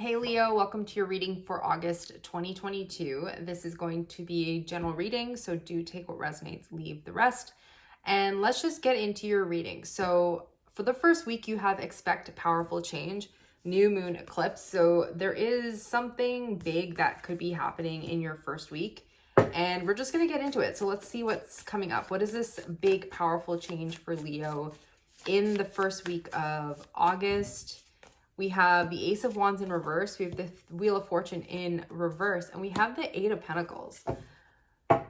Hey Leo, welcome to your reading for August 2022. This is going to be a general reading, so do take what resonates, leave the rest. And let's just get into your reading. So for the first week, you have expect powerful change, new moon eclipse. So there is something big that could be happening in your first week. And we're just going to get into it. So let's see what's coming up. What is this big, powerful change for Leo in the first week of August? We have the Ace of Wands in reverse. We have the Wheel of Fortune in reverse. And we have the Eight of Pentacles.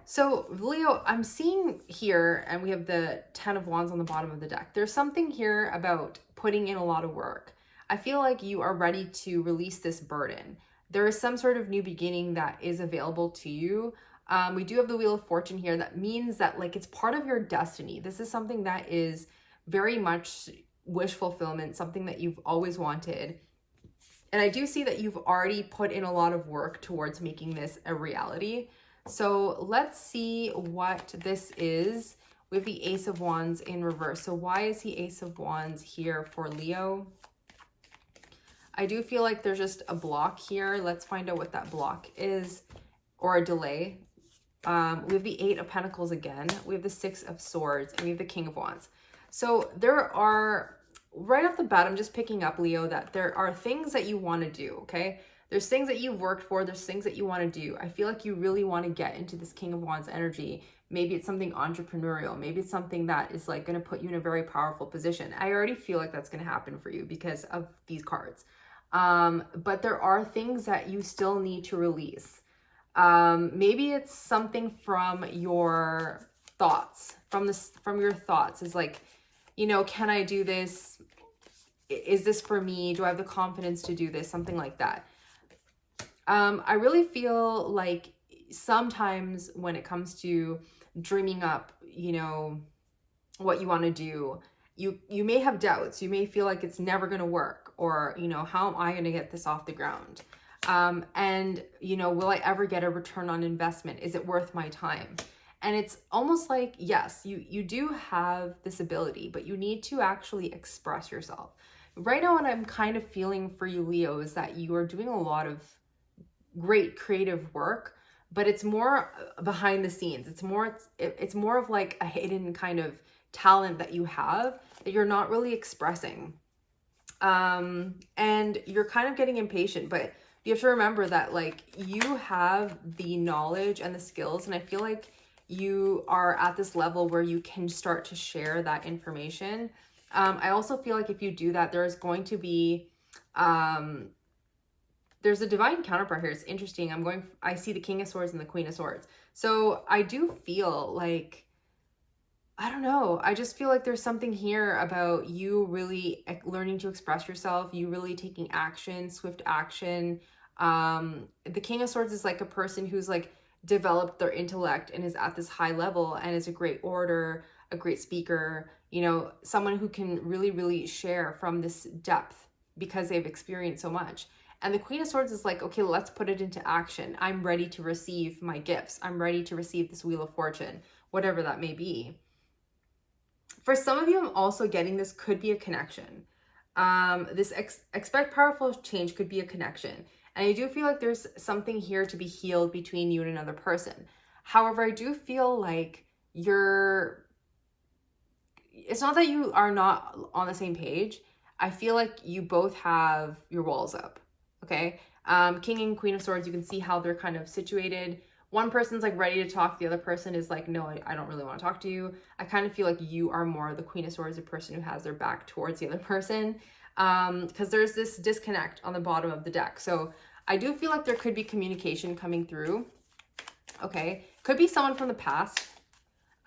So, Leo, I'm seeing here, and we have the Ten of Wands on the bottom of the deck. There's something here about putting in a lot of work. I feel like you are ready to release this burden. There is some sort of new beginning that is available to you. We do have the Wheel of Fortune here. That means that, like, it's part of your destiny. This is something that is very much wish fulfillment, something that you've always wanted. And I do see that you've already put in a lot of work towards making this a reality. So let's see what this is with the Ace of Wands in reverse. So why is the Ace of Wands here for Leo? I do feel like there's just a block here. Let's find out what that block is, or a delay. We have the Eight of Pentacles again. We have the Six of Swords, and we have the King of Wands. So there are, right off the bat, I'm just picking up, Leo, that there are things that you want to do, okay? There's things that you've worked for. There's things that you want to do. I feel like you really want to get into this King of Wands energy. Maybe it's something entrepreneurial. Maybe it's something that is like going to put you in a very powerful position. I already feel like that's going to happen for you because of these cards. But there are things that you still need to release. Maybe it's something from your thoughts, from your thoughts is like, you know, can I do this? Is this for me? Do I have the confidence to do this? Something like that. I really feel like sometimes when it comes to dreaming up, you know, what you want to do, you may have doubts. You may feel like it's never going to work, or, you know, how am I going to get this off the ground? And, you know, will I ever get a return on investment? Is it worth my time? And it's almost like, yes, you do have this ability, but you need to actually express yourself. Right now, what I'm kind of feeling for you, Leo, is that you are doing a lot of great creative work, but it's more behind the scenes. It's more of like a hidden kind of talent that you have that you're not really expressing. And you're kind of getting impatient, but you have to remember that, like, you have the knowledge and the skills, and I feel like you are at this level where you can start to share that information. I also feel like if you do that, there's going to be, there's a divine counterpart here. It's interesting. I see the King of Swords and the Queen of Swords. So I do feel like, I don't know. I just feel like there's something here about you really learning to express yourself, you really taking action, swift action. The King of Swords is like a person who's like developed their intellect and is at this high level and is a great orator, a great speaker, you know, someone who can really, really share from this depth because they've experienced so much. And the Queen of Swords is like, okay, let's put it into action. I'm ready to receive my gifts. I'm ready to receive this Wheel of Fortune, whatever that may be. For some of you, I'm also getting this could be a connection. This expect powerful change could be a connection. And I do feel like there's something here to be healed between you and another person. However, I do feel like it's not that you are not on the same page. I feel like you both have your walls up, okay? King and Queen of Swords, you can see how they're kind of situated. One person's like ready to talk. The other person is like, no, I don't really want to talk to you. I kind of feel like you are more the Queen of Swords, the person who has their back towards the other person. Because there's this disconnect on the bottom of the deck. So I do feel like there could be communication coming through. Okay. Could be someone from the past.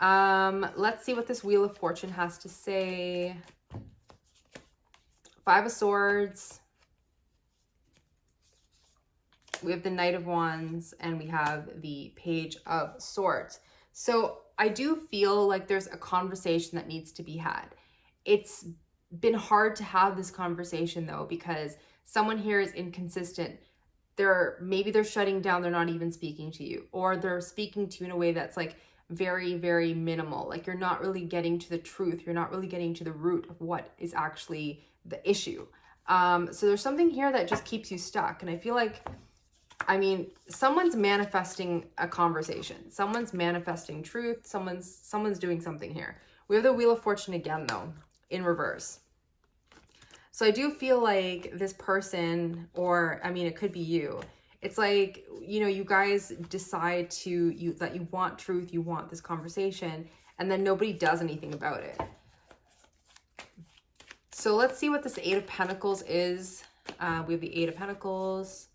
Let's see what this Wheel of Fortune has to say. Five of Swords. We have the Knight of Wands, and we have the Page of Swords. So I do feel like there's a conversation that needs to be had. It's been hard to have this conversation though, because someone here is inconsistent. Maybe they're shutting down, they're not even speaking to you, or they're speaking to you in a way that's like very, very minimal. Like you're not really getting to the truth. You're not really getting to the root of what is actually the issue. So there's something here that just keeps you stuck. And I feel like, I mean, someone's manifesting a conversation. Someone's manifesting truth. Someone's doing something here. We have the Wheel of Fortune again, though, in reverse. So I do feel like this person, or I mean, it could be you. It's like, you know, you guys decide that you want truth, you want this conversation, and then nobody does anything about it. So let's see what this Eight of Pentacles is. We have the Eight of Pentacles.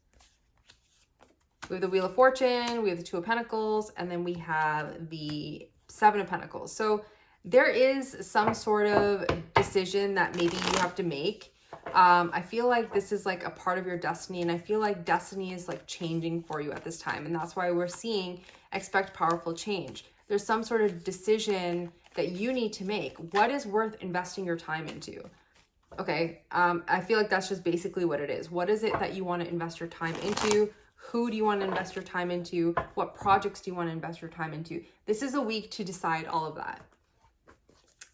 We have the Wheel of Fortune, we have the Two of Pentacles, and then we have the Seven of Pentacles. So there is some sort of decision that maybe you have to make. I feel like this is like a part of your destiny, and I feel like destiny is like changing for you at this time. And that's why we're seeing expect powerful change. There's some sort of decision that you need to make. What is worth investing your time into? Okay, I feel like that's just basically what it is. What is it that you want to invest your time into? Who do you want to invest your time into? What projects do you want to invest your time into? This is a week to decide all of that.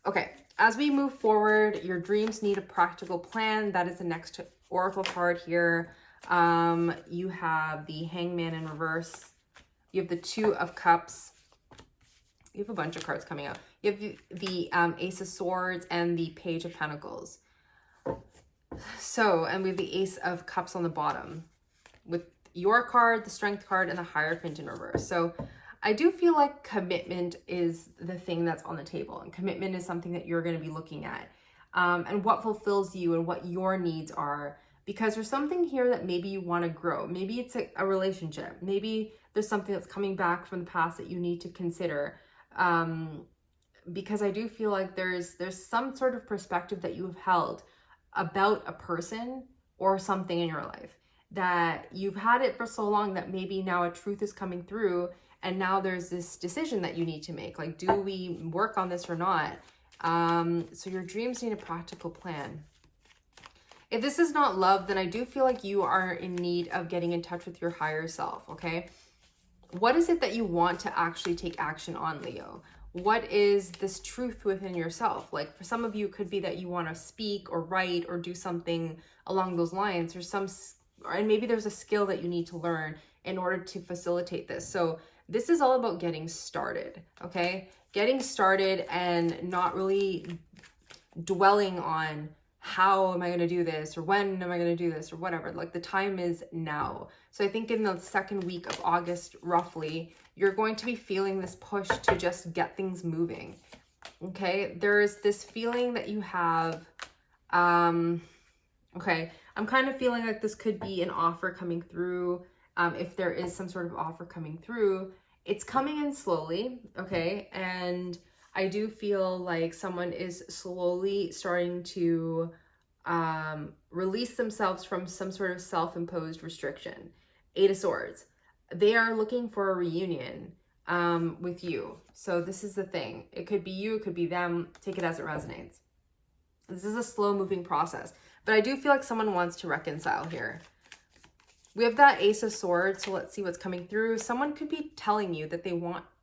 Okay, as we move forward, your dreams need a practical plan. That is the next oracle card here. You have the Hangman in reverse. You have the Two of Cups. You have a bunch of cards coming out. You have the Ace of Swords and the Page of Pentacles. So, and we have the Ace of Cups on the bottom with your card, the Strength card, and the Hierophant in reverse. So I do feel like commitment is the thing that's on the table, and commitment is something that you're going to be looking at, and what fulfills you and what your needs are, because there's something here that maybe you want to grow. Maybe it's a relationship. Maybe there's something that's coming back from the past that you need to consider, because I do feel like there's some sort of perspective that you've held about a person or something in your life, that you've had it for so long that maybe now a truth is coming through, and now there's this decision that you need to make. Like, do we work on this or not? So your dreams need a practical plan. If this is not love, then I do feel like you are in need of getting in touch with your higher self, okay? What is it that you want to actually take action on, Leo? What is this truth within yourself? Like, for some of you, it could be that you want to speak or write or do something along those lines. And maybe there's a skill that you need to learn in order to facilitate this. So this is all about getting started, okay? Getting started and not really dwelling on how am I going to do this, or when am I going to do this, or whatever. Like, the time is now. So I think in the second week of August, roughly, you're going to be feeling this push to just get things moving, okay? There's this feeling that you have, okay, I'm kind of feeling like this could be an offer coming through. If there is some sort of offer coming through, it's coming in slowly, okay? And I do feel like someone is slowly starting to release themselves from some sort of self-imposed restriction. Eight of Swords. They are looking for a reunion with you. So this is the thing. It could be you, it could be them. Take it as it resonates. This is a slow-moving process. But I do feel like someone wants to reconcile here. We have that Ace of Swords, so let's see what's coming through. Someone could be telling you that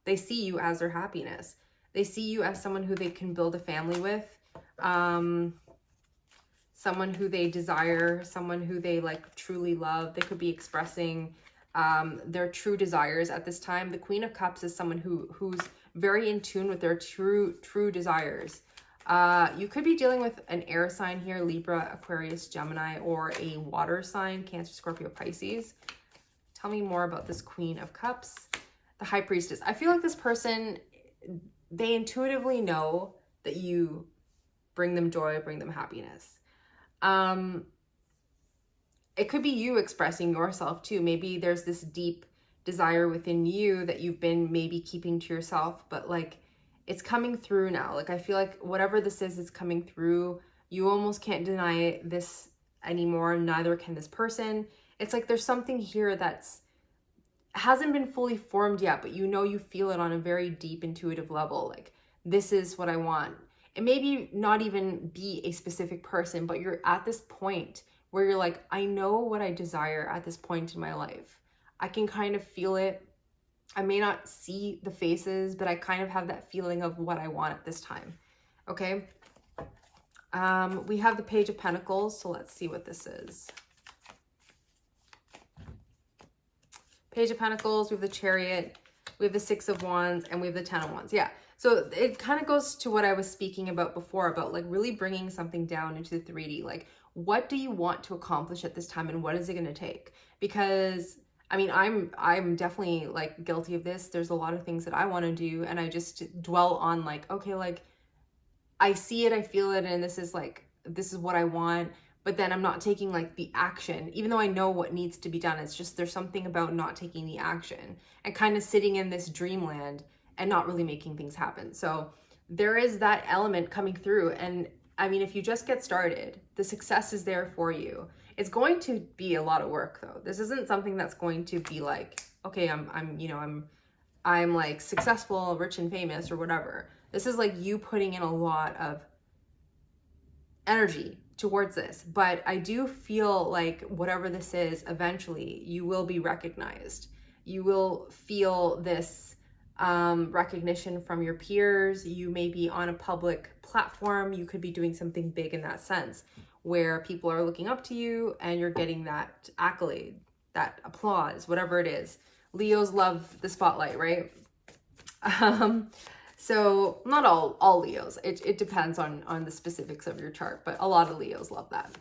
they see you as their happiness. They see you as someone who they can build a family with, someone who they desire, someone who they like truly love. They could be expressing their true desires at this time. The Queen of Cups is someone who's very in tune with their true desires. You could be dealing with an air sign here, Libra, Aquarius, Gemini, or a water sign, Cancer, Scorpio, Pisces. Tell me more about this Queen of Cups. The High Priestess. I feel like this person, they intuitively know that you bring them joy, bring them happiness. It could be you expressing yourself too. Maybe there's this deep desire within you that you've been maybe keeping to yourself, but like, it's coming through now. Like, I feel like whatever this is coming through. You almost can't deny this anymore. Neither can this person. It's like there's something here that's hasn't been fully formed yet, but you know, you feel it on a very deep intuitive level. Like, this is what I want. It maybe not even be a specific person, but you're at this point where you're like, I know what I desire at this point in my life. I can kind of feel it. I may not see the faces, but I kind of have that feeling of what I want at this time. Okay. We have the Page of Pentacles, so let's see what this is. Page of Pentacles, we have the Chariot, we have the Six of Wands, and we have the Ten of Wands. Yeah, so it kind of goes to what I was speaking about before, about like really bringing something down into the 3D. Like, what do you want to accomplish at this time, and what is it going to take? Because I mean, I'm definitely like guilty of this. There's a lot of things that I want to do, and I just dwell on like, okay, like I see it, I feel it, and this is what I want. But then I'm not taking like the action, even though I know what needs to be done. It's just, there's something about not taking the action and kind of sitting in this dreamland and not really making things happen. So there is that element coming through. And I mean, if you just get started, the success is there for you. It's going to be a lot of work though. This isn't something that's going to be like, okay, I'm like successful, rich and famous or whatever. This is like you putting in a lot of energy towards this. But I do feel like whatever this is, eventually you will be recognized. You will feel this recognition from your peers. You may be on a public platform. You could be doing something big in that sense, where people are looking up to you and you're getting that accolade, that applause, whatever it is. Leos love the spotlight, right? So not all Leos, it depends on the specifics of your chart, but a lot of Leos love that.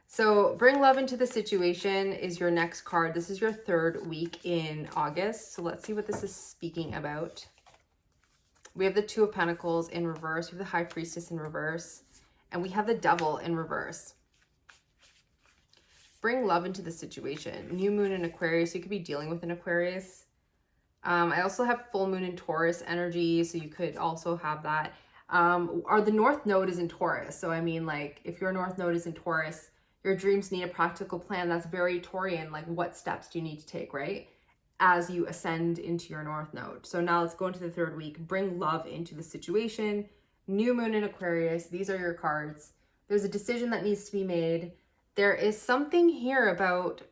So bring love into the situation is your next card. This is your third week in August. So let's see what this is speaking about. We have the Two of Pentacles in reverse. We have the High Priestess in reverse. And we have the Devil in reverse. Bring love into the situation. New moon in Aquarius. You could be dealing with an Aquarius. I also have full moon in Taurus energy, so you could also have that. Or the North Node is in Taurus. So I mean, like, if your North Node is in Taurus, your dreams need a practical plan. That's very Taurian. Like, what steps do you need to take, right? As you ascend into your North Node. So now let's go into the third week. Bring love into the situation. New moon in Aquarius. These are your cards. There's a decision that needs to be made. There is something here about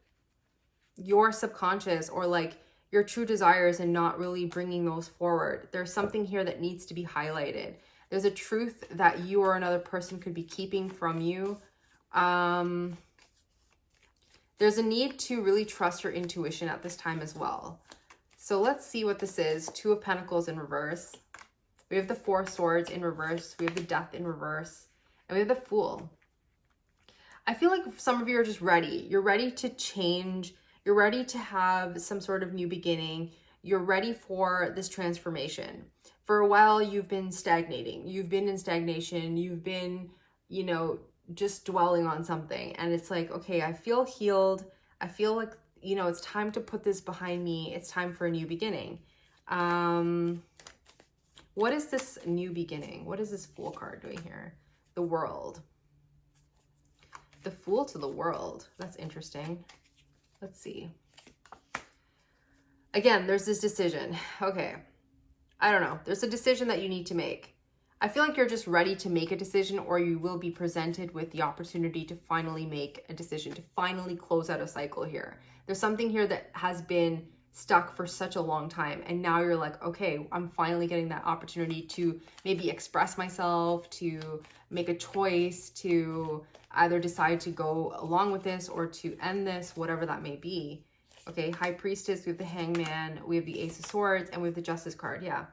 your subconscious or like your true desires and not really bringing those forward. There's something here that needs to be highlighted. There's a truth that you or another person could be keeping from you. There's a need to really trust your intuition at this time as well. So let's see what this is. Two of Pentacles in reverse. We have the Four Swords in reverse. We have the Death in reverse. And we have the Fool. I feel like some of you are just ready. You're ready to change. You're ready to have some sort of new beginning. You're ready for this transformation. For a while, you've been stagnating. You've been in stagnation. You've been, you know, just dwelling on something. And it's like, okay, I feel healed. I feel like, you know, it's time to put this behind me. It's time for a new beginning. What is this new beginning? What is this Fool card doing here? The World. The Fool to the World. That's interesting. Let's see. Again, there's this decision. Okay. I don't know. There's a decision that you need to make. I feel like you're just ready to make a decision, or you will be presented with the opportunity to finally make a decision, to finally close out a cycle here. There's something here that has been stuck for such a long time, and now you're like, okay, I'm finally getting that opportunity to maybe express myself, to make a choice, to either decide to go along with this or to end this, whatever that may be. Okay, High Priestess, we have the Hangman, we have the Ace of Swords, and we have the Justice card. Yeah.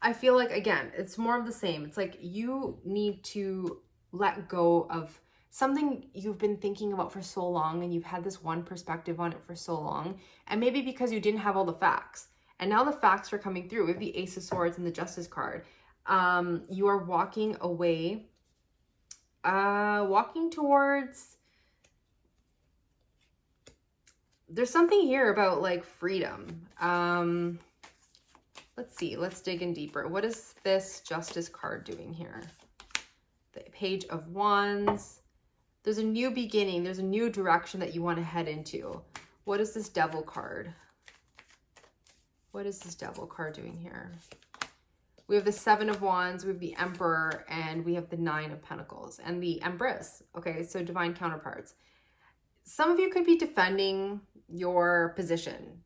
I feel like, again, it's more of the same. It's like you need to let go of something you've been thinking about for so long, and you've had this one perspective on it for so long, and maybe because you didn't have all the facts. And now the facts are coming through with the Ace of Swords and the Justice card. You are walking away, walking towards... There's something here about like freedom. Let's see, let's dig in deeper. What is this Justice card doing here? The Page of Wands. There's a new beginning. There's a new direction that you want to head into. What is this Devil card? What is this Devil card doing here? We have the Seven of Wands, we have the Emperor, and we have the Nine of Pentacles and the Empress. Okay, so divine counterparts. Some of you could be defending your position.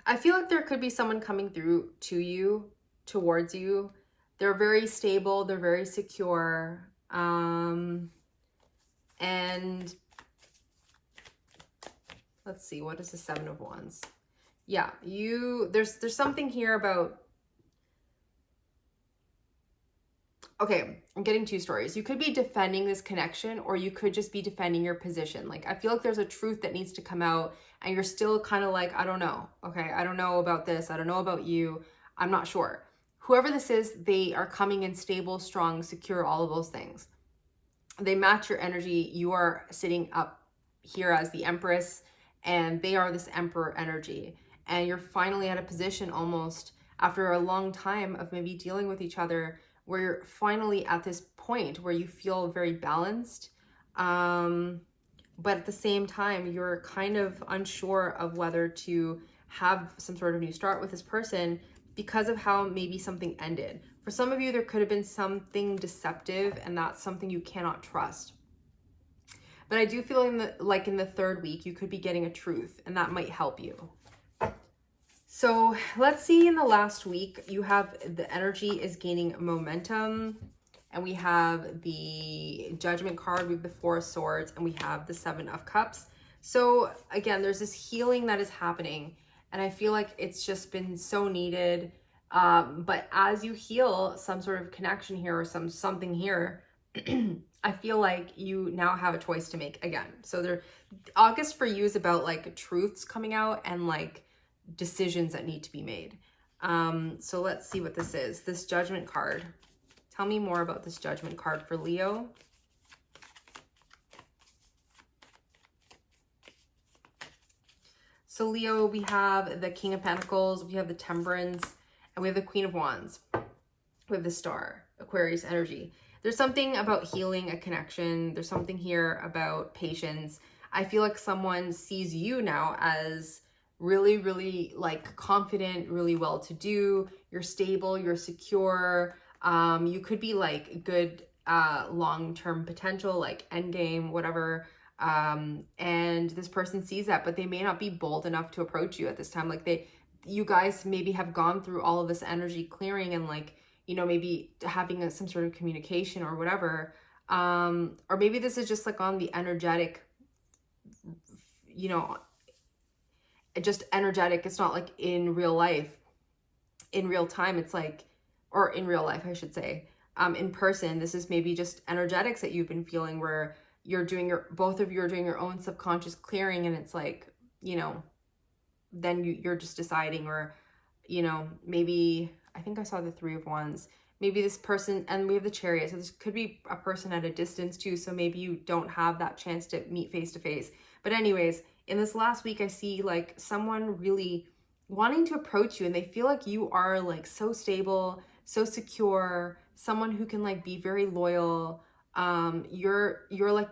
I feel like there could be someone coming through to you, towards you. They're very stable, they're very secure. And let's see, what is the Seven of Wands? Yeah, there's something here about, okay, I'm getting two stories. You could be defending this connection, or you could just be defending your position. Like, I feel like there's a truth that needs to come out, and you're still kind of like, I don't know. Okay, I don't know about this. I don't know about you. I'm not sure. Whoever this is, they are coming in stable, strong, secure, all of those things. They match your energy. You are sitting up here as the Empress, and they are this Emperor energy. And you're finally at a position, almost after a long time of maybe dealing with each other, where you're finally at this point where you feel very balanced. But at the same time, you're kind of unsure of whether to have some sort of new start with this person because of how maybe something ended. For some of you, there could have been something deceptive, and that's something you cannot trust. But I do feel like in the third week, you could be getting a truth, and that might help you. So let's see, in the last week, you have the energy is gaining momentum, and we have the Judgment card, we have the Four of Swords, and we have the Seven of Cups. So again, there's this healing that is happening, and I feel like it's just been so needed. But as you heal some sort of connection here, or something here, I feel like you now have a choice to make again. So August for you is about like truths coming out and like decisions that need to be made. So let's see what this is. This Judgment card. Tell me more about this Judgment card for Leo. So Leo, we have the King of Pentacles, we have the Temperance, and we have the Queen of Wands. We have the Star, Aquarius energy. There's something about healing a connection. There's something here about patience. I feel like someone sees you now as really, really like confident, really well-to-do. You're stable, you're secure. You could be like good long-term potential, like endgame, whatever. And this person sees that, but they may not be bold enough to approach you at this time. Like you guys maybe have gone through all of this energy clearing and like, you know, maybe having some sort of communication or whatever. Or maybe this is just like on the energetic, you know, just energetic. It's not like in real life, in real time. It's like, or in real life, I should say, in person. This is maybe just energetics that you've been feeling where you're doing both of you are doing your own subconscious clearing. And it's like, you know, then you're just deciding, or, you know, maybe, I think I saw the Three of Wands. Maybe this person, and we have the Chariot. So this could be a person at a distance too. So maybe you don't have that chance to meet face to face. But anyways, in this last week, I see like someone really wanting to approach you, and they feel like you are like so stable, so secure, someone who can like be very loyal. You're like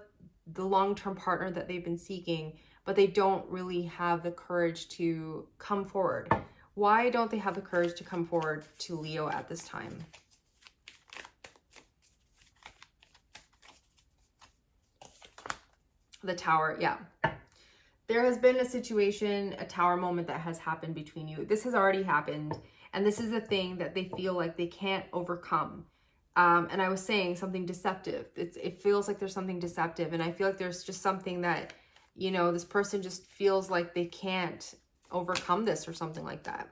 the long-term partner that they've been seeking, but they don't really have the courage to come forward. Why don't they have the courage to come forward to Leo at this time? The Tower, yeah. There has been a situation, a Tower moment that has happened between you. This has already happened, and this is a thing that they feel like they can't overcome. And I was saying something deceptive. It feels like there's something deceptive, and I feel like there's just something that, you know, this person just feels like they can't overcome this or something like that.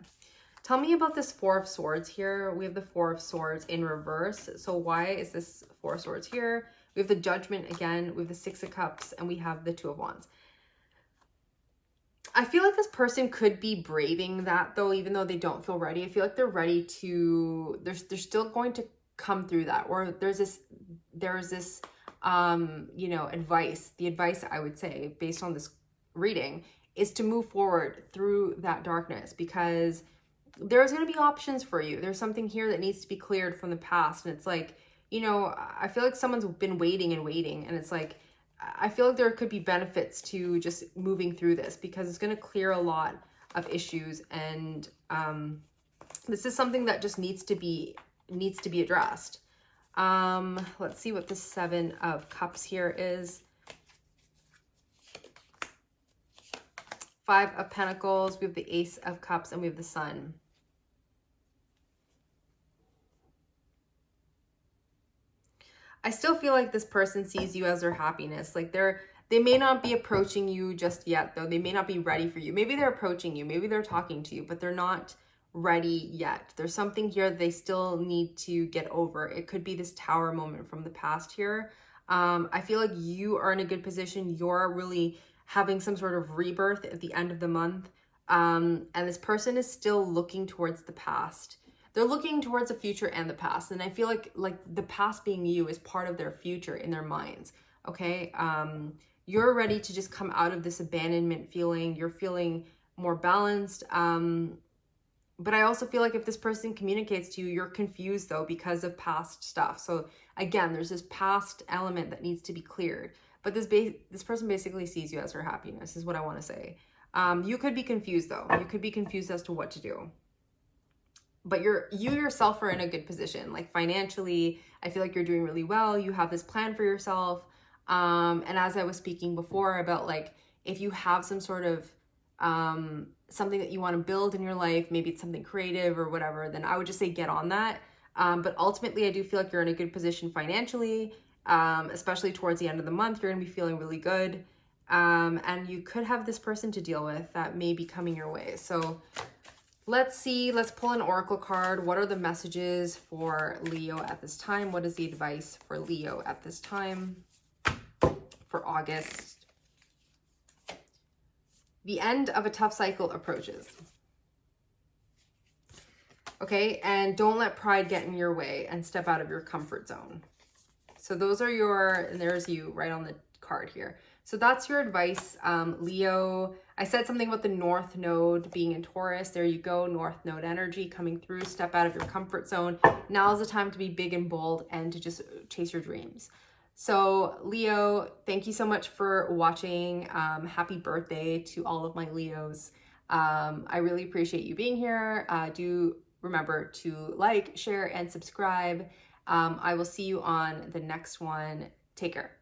Tell me about this Four of Swords here. We have the Four of Swords in reverse. So why is this Four of Swords here? We have the Judgment again. We have the Six of Cups, and we have the Two of Wands. I feel like this person could be braving that though, even though they don't feel ready. I feel like they're ready to, they're still going to come through that. Or there's this, you know, advice. The advice I would say based on this reading is to move forward through that darkness, because there's going to be options for you. There's something here that needs to be cleared from the past. And it's like, you know, I feel like someone's been waiting and waiting, and it's like, I feel like there could be benefits to just moving through this, because it's going to clear a lot of issues. And this is something that just needs to be addressed. Let's see what the Seven of Cups here is. Five of Pentacles, we have the Ace of Cups, and we have the Sun. I still feel like this person sees you as their happiness. Like they may not be approaching you just yet, though. They may not be ready for you. Maybe they're approaching you. Maybe they're talking to you, but they're not ready yet. There's something here they still need to get over. It could be this Tower moment from the past here. I feel like you are in a good position. You're really having some sort of rebirth at the end of the month. And this person is still looking towards the past. They're looking towards the future and the past. And I feel like the past being you is part of their future in their minds. Okay. You're ready to just come out of this abandonment feeling. You're feeling more balanced. But I also feel like if this person communicates to you, you're confused though because of past stuff. So again, there's this past element that needs to be cleared. But this person basically sees you as her happiness is what I want to say. You could be confused though. You could be confused as to what to do. But you yourself are in a good position. Like financially, I feel like you're doing really well. You have this plan for yourself. And as I was speaking before about like, if you have some sort of something that you want to build in your life, maybe it's something creative or whatever, then I would just say get on that. But ultimately, I do feel like you're in a good position financially, especially towards the end of the month. You're going to be feeling really good. And you could have this person to deal with that may be coming your way. So let's see, let's pull an oracle card. What are the messages for Leo at this time? What is the advice for Leo at this time for August? The end of a tough cycle approaches. Okay, and don't let pride get in your way and step out of your comfort zone. So those are and there's you right on the card here. So that's your advice, Leo. I said something about the North Node being in Taurus. There you go, North Node energy coming through. Step out of your comfort zone. Now is the time to be big and bold and to just chase your dreams. So Leo, thank you so much for watching. Happy birthday to all of my Leos. I really appreciate you being here. Do remember to like, share, and subscribe. I will see you on the next one. Take care.